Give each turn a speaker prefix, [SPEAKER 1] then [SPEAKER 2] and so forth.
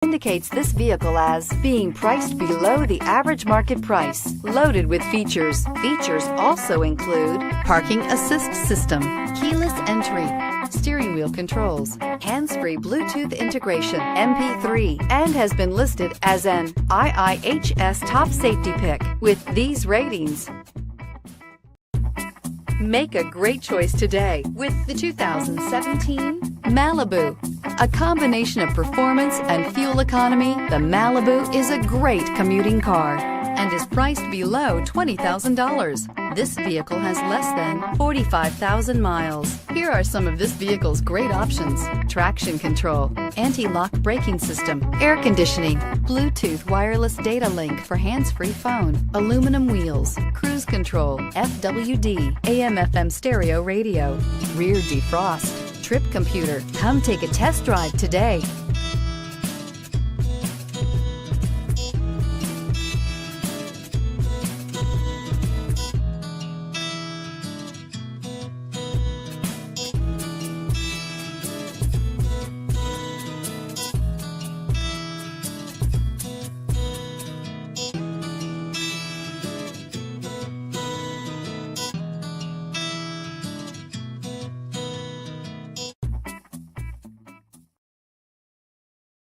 [SPEAKER 1] indicates this vehicle as being priced below the average market price. Loaded with features. Features also include parking assist system, keyless entry, steering wheel controls, hands-free Bluetooth integration, MP3, and has been listed as an IIHS top safety pick. With these ratings, make a great choice today with the 2017 Malibu. A combination of performance and fuel economy, the Malibu is a great commuting car and is priced below $20,000. This vehicle has less than 45,000 miles. Here are some of this vehicle's great options: traction control, anti-lock braking system, air conditioning, Bluetooth wireless data link for hands-free phone, aluminum wheels, cruise control, FWD, AM/FM stereo radio, rear defrost, trip computer. Come take a test drive today.